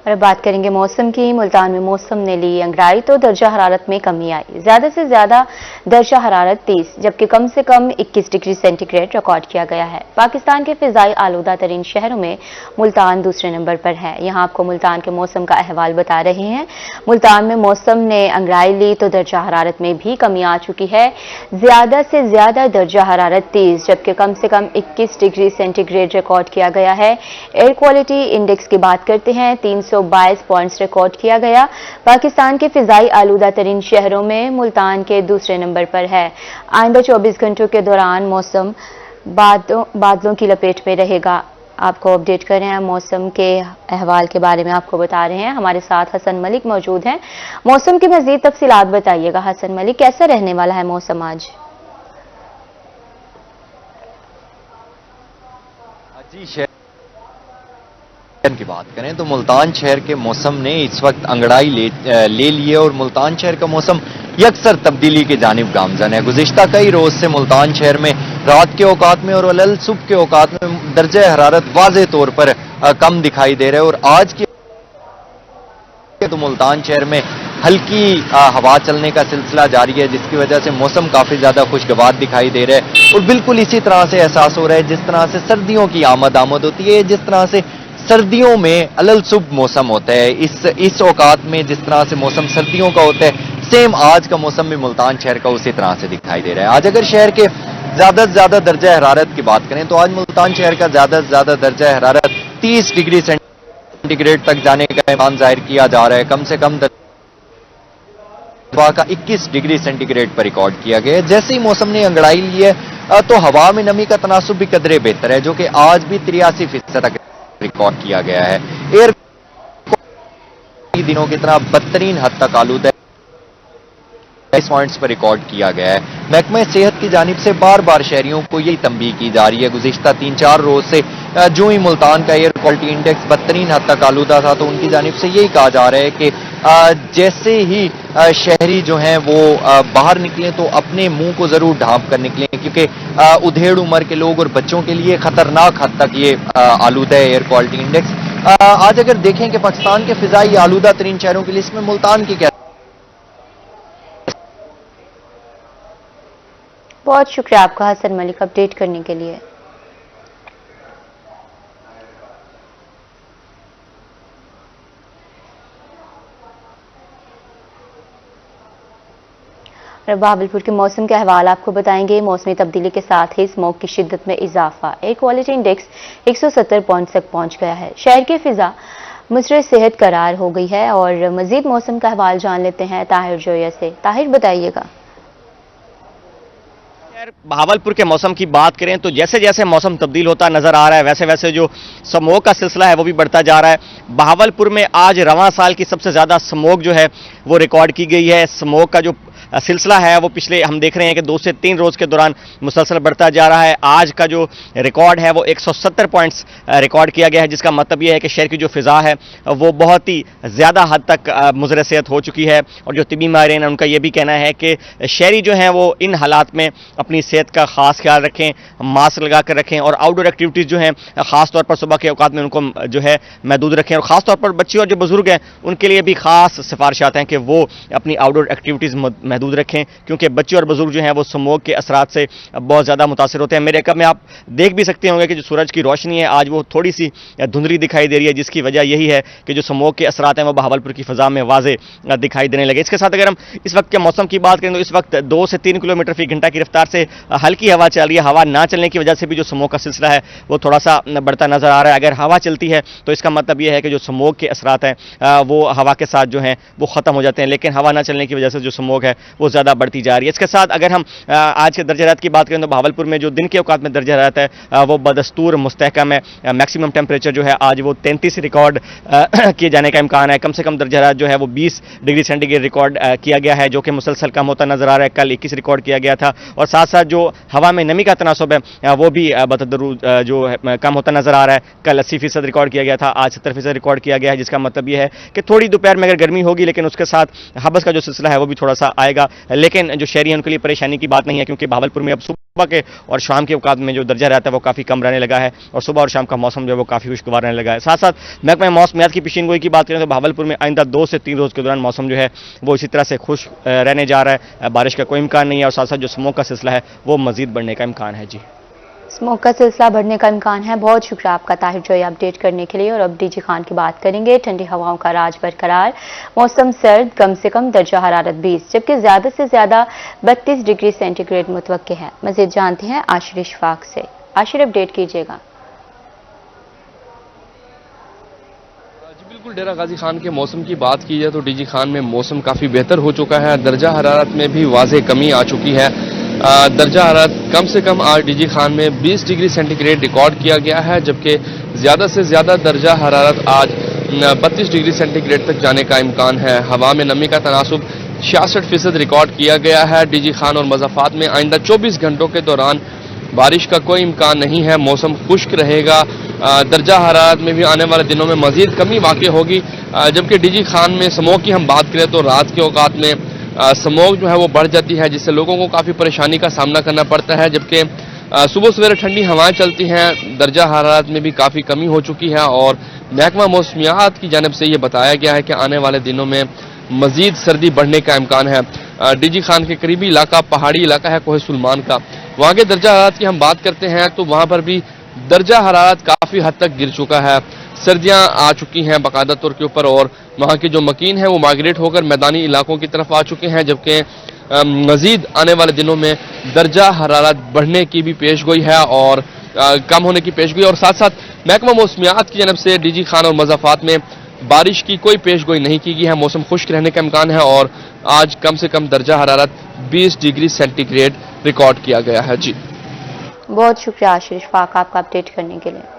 اور اب بات کریں گے موسم کی۔ ملتان میں موسم نے لی انگڑائی تو درجہ حرارت میں کمی آئی۔ زیادہ سے زیادہ درجہ حرارت 30 جبکہ کم سے کم 21 ڈگری سینٹی گریڈ ریکارڈ کیا گیا ہے۔ پاکستان کے فضائی آلودہ ترین شہروں میں ملتان دوسرے نمبر پر ہے۔ یہاں آپ کو ملتان کے موسم کا احوال بتا رہے ہیں۔ ملتان میں موسم نے انگڑائی لی تو درجہ حرارت میں بھی کمی آ چکی ہے۔ زیادہ سے زیادہ درجہ حرارت 30 جبکہ کم سے کم 21 ڈگری سینٹی گریڈ ریکارڈ کیا گیا ہے۔ ایئر کوالٹی انڈیکس کی بات کرتے ہیں، 322 پوائنٹس ریکارڈ کیا گیا۔ پاکستان کے فضائی آلودہ ترین شہروں میں ملتان کے دوسرے نمبر پر ہے۔ آئندہ 24 گھنٹوں کے دوران موسم بادلوں کی لپیٹ میں رہے گا۔ آپ کو اپڈیٹ کر رہے ہیں موسم کے احوال کے بارے میں، آپ کو بتا رہے ہیں۔ ہمارے ساتھ حسن ملک موجود ہیں۔ موسم کی مزید تفصیلات بتائیے گا حسن ملک، کیسا رہنے والا ہے موسم آج؟ جی، شہر کی بات کریں تو ملتان شہر کے موسم نے اس وقت انگڑائی لے لیے اور ملتان شہر کا موسم یکسر تبدیلی کی جانب گامزن ہے۔ گزشتہ کئی روز سے ملتان شہر میں رات کے اوقات میں اور علل صبح کے اوقات میں درجہ حرارت واضح طور پر کم دکھائی دے رہا ہے، اور آج کے تو ملتان شہر میں ہلکی ہوا چلنے کا سلسلہ جاری ہے، جس کی وجہ سے موسم کافی زیادہ خوشگوار دکھائی دے رہا ہے، اور بالکل اسی طرح سے احساس ہو رہا ہے جس طرح سے سردیوں کی آمد ہوتی ہے، جس طرح سے سردیوں میں علل صبح موسم ہوتا ہے، اس اوقات میں جس طرح سے موسم سردیوں کا ہوتا ہے، سیم آج کا موسم بھی ملتان شہر کا اسی طرح سے دکھائی دے رہا ہے۔ آج اگر شہر کے زیادہ سے زیادہ درجہ حرارت کی بات کریں تو آج ملتان شہر کا زیادہ سے زیادہ درجہ حرارت 30 ڈگری سینٹی گریڈ تک جانے کا امکان ظاہر کیا جا رہا ہے۔ کم سے کم کا 21 ڈگری سینٹی گریڈ پر ریکارڈ کیا گیا ہے۔ جیسے ہی موسم نے انگڑائی لی ہے تو ہوا میں نمی کا تناسب بھی قدرے بہتر ہے، جو کہ آج بھی 83% تک ریکارڈ کیا گیا ہے۔ ایئر دنوں کی طرح بدترین حد تک آلودہ 22 پوائنٹس پر ریکارڈ کیا گیا ہے۔ محکمہ صحت کی جانب سے بار بار شہریوں کو یہی تنبیہ کی جا رہی ہے۔ گزشتہ 3-4 روز سے جو ہی ملتان کا ایئر کوالٹی انڈیکس بدترین حد تک آلودہ تھا، تو ان کی جانب سے یہی کہا جا رہا ہے کہ جیسے ہی شہری جو ہیں وہ باہر نکلیں تو اپنے منہ کو ضرور ڈھانپ کر نکلیں، کیونکہ ادھیڑ عمر کے لوگ اور بچوں کے لیے خطرناک حد تک یہ آلودہ ہے ایئر کوالٹی انڈیکس۔ آج اگر دیکھیں کہ پاکستان کے فضائی آلودہ ترین شہروں کی لسٹ میں ملتان کی کیا؟ بہت شکریہ آپ کا حسن ملک اپڈیٹ کرنے کے لیے۔ بہاولپور کے موسم کے احوال آپ کو بتائیں گے۔ موسمی تبدیلی کے ساتھ ہی اسموگ کی شدت میں اضافہ، ایئر کوالٹی انڈیکس 170 پوائنٹ تک پہنچ گیا ہے۔ شہر کی فضا مضر صحت قرار ہو گئی ہے، اور مزید موسم کا احوال جان لیتے ہیں طاہر جویا سے۔ طاہر بتائیے گا۔ بہاولپور کے موسم کی بات کریں تو جیسے جیسے موسم تبدیل ہوتا نظر آ رہا ہے، ویسے ویسے جو سموگ کا سلسلہ ہے وہ بھی بڑھتا جا رہا ہے۔ بہاولپور میں آج رواں سال کی سب سے زیادہ سموگ جو ہے وہ ریکارڈ کی گئی ہے۔ سموگ کا جو سلسلہ ہے وہ پچھلے ہم دیکھ رہے ہیں کہ 2 سے 3 روز کے دوران مسلسل بڑھتا جا رہا ہے۔ آج کا جو ریکارڈ ہے وہ 170 پوائنٹس ریکارڈ کیا گیا ہے، جس کا مطلب یہ ہے کہ شہر کی جو فضا ہے وہ بہت ہی زیادہ حد تک مضر صحت ہو چکی ہے، اور جو طبی ماہرین ہیں ان کا یہ بھی کہنا ہے کہ شہری جو ہیں وہ ان حالات میں اپنی صحت کا خاص خیال رکھیں، ماسک لگا کر رکھیں، اور آؤٹ ڈور ایکٹیویٹیز جو ہیں خاص طور پر صبح کے اوقات میں ان کو جو ہے محدود رکھیں، اور خاص طور پر بچے اور جو بزرگ ہیں ان کے لیے بھی خاص سفارشات ہیں کہ وہ اپنی آؤٹ ڈور ایکٹیویٹیز محدود رکھیں، کیونکہ بچے اور بزرگ جو ہیں وہ سموگ کے اثرات سے بہت زیادہ متاثر ہوتے ہیں۔ میرے کب میں آپ دیکھ بھی سکتے ہوں گے کہ جو سورج کی روشنی ہے آج وہ تھوڑی سی دھندلی دکھائی دے رہی ہے، جس کی وجہ یہی ہے کہ جو سموگ کے اثرات ہیں وہ بہاولپور کی فضا میں واضح دکھائی دینے لگے۔ اس کے ساتھ اگر ہم اس وقت کے موسم کی بات کریں تو اس وقت 2 سے 3 کلومیٹر فی گھنٹہ کی رفتار سے ہلکی ہوا چل رہی ہے۔ ہوا نہ چلنے کی وجہ سے بھی جو سموگ کا سلسلہ ہے وہ تھوڑا سا بڑھتا نظر آ رہا ہے۔ اگر ہوا چلتی ہے تو اس کا مطلب یہ ہے کہ جو سموگ کے اثرات ہیں وہ ہوا کے ساتھ جو ہیں وہ ختم ہو جاتے ہیں، لیکن ہوا نہ چلنے کی وجہ سے جو سموگ ہے وہ زیادہ بڑھتی جا رہی ہے۔ اس کے ساتھ اگر ہم آج کے درجہ حرارت کی بات کریں تو بہاولپور میں جو دن کے اوقات میں درجہ حرارت ہے وہ بدستور مستحکم ہے۔ میکسیمم ٹیمپریچر جو ہے آج وہ 33 ریکارڈ کیے جانے کا امکان ہے۔ کم سے کم درجہ حرارت جو ہے وہ 20 ڈگری سینٹی گریڈ ریکارڈ کیا گیا ہے، جو کہ مسلسل کم ہوتا نظر آ رہا ہے۔ کل 21 ریکارڈ کیا گیا تھا، اور ساتھ ساتھ جو ہوا میں نمی کا تناسب ہے وہ بھی بتدریج جو ہے کم ہوتا نظر آ رہا ہے. کل 80% ریکارڈ کیا گیا تھا, آج 70% ریکارڈ کیا گیا ہے, جس کا مطلب یہ ہے کہ تھوڑی دوپہر میں اگر گرمی ہوگی لیکن اس کے ساتھ حبس کا جو سلسلہ ہے وہ بھی تھوڑا سا آئے گا. لیکن جو شہری ہیں ان کے لیے پریشانی کی بات نہیں ہے, کیونکہ بہاولپور میں اب صبح کے اور شام کے اوقات میں جو درجہ رہتا ہے وہ کافی کم رہنے لگا ہے, اور صبح اور شام کا موسم جو ہے وہ کافی خوشگوار رہنے لگا ہے. ساتھ ساتھ محکمہ موسمیات کی پیشین گوئی کی بات کریں تو بہاولپور میں آئندہ 2 سے 3 روز کے دوران موسم جو ہے وہ اسی طرح سے خوش رہنے جا رہا ہے, بارش کا کوئی امکان نہیں ہے, اور ساتھ ساتھ جو اسموک کا سلسلہ ہے وہ مزید بڑھنے کا امکان ہے. جی, اسموک کا سلسلہ بڑھنے کا امکان ہے. بہت شکریہ آپ کا طاہر جو یہ اپڈیٹ کرنے کے لیے. اور اب ڈی جی خان کی بات کریں گے. ٹھنڈی ہواؤں کا راج برقرار, موسم سرد, کم سے کم درجہ حرارت 20 جبکہ زیادہ سے زیادہ 32 ڈگری سینٹی گریڈ متوقع ہے. مزید جانتے ہیں عاشر اشفاق سے. عاشر, اپڈیٹ کیجیے گا. بالکل, ڈیرہ غازی خان کے موسم کی بات کی جائے تو ڈی جی خان میں موسم کافی بہتر ہو چکا ہے. درجہ حرارت میں بھی واضح کمی آ چکی ہے. درجہ حرارت کم سے کم آج ڈی جی خان میں 20 ڈگری سینٹی گریڈ ریکارڈ کیا گیا ہے, جبکہ زیادہ سے زیادہ درجہ حرارت آج 32 ڈگری سینٹی گریڈ تک جانے کا امکان ہے. ہوا میں نمی کا تناسب 66% ریکارڈ کیا گیا ہے. ڈی جی خان اور مضافات میں آئندہ 24 گھنٹوں کے دوران بارش کا کوئی امکان نہیں ہے. موسم خشک رہے گا. درجہ حرارت میں بھی آنے والے دنوں میں مزید کمی واقع ہوگی. جبکہ ڈی جی خان میں اسموگ کی ہم بات کریں تو رات کے اوقات میں اسموگ جو ہے وہ بڑھ جاتی ہے, جس سے لوگوں کو کافی پریشانی کا سامنا کرنا پڑتا ہے. جبکہ صبح سویرے ٹھنڈی ہوائیں چلتی ہیں. درجہ حرارت میں بھی کافی کمی ہو چکی ہے, اور محکمہ موسمیات کی جانب سے یہ بتایا گیا ہے کہ آنے والے دنوں میں مزید سردی بڑھنے کا امکان ہے. ڈی جی خان کے قریبی علاقہ پہاڑی علاقہ ہے کوہ سلمان کا, وہاں کے درجہ حرارت کی ہم بات کرتے ہیں تو وہاں پر بھی درجہ حرارت کافی حد تک گر چکا ہے. سردیاں آ چکی ہیں باقاعدہ طور کے اوپر, اور وہاں کے جو مکین ہیں وہ مائگریٹ ہو کر میدانی علاقوں کی طرف آ چکے ہیں. جبکہ مزید آنے والے دنوں میں درجہ حرارت بڑھنے کی بھی پیش گوئی ہے اور کم ہونے کی پیش گوئی, اور ساتھ ساتھ محکمہ موسمیات کی جانب سے ڈی جی خان اور مضافات میں بارش کی کوئی پیش گوئی نہیں کی گئی ہے. موسم خشک رہنے کا امکان ہے, اور آج کم سے کم درجہ حرارت 20 ڈگری سینٹی گریڈ ریکارڈ کیا گیا ہے. جی, بہت شکریہ عاشر اشفاق آپ کا اپڈیٹ کرنے کے لیے.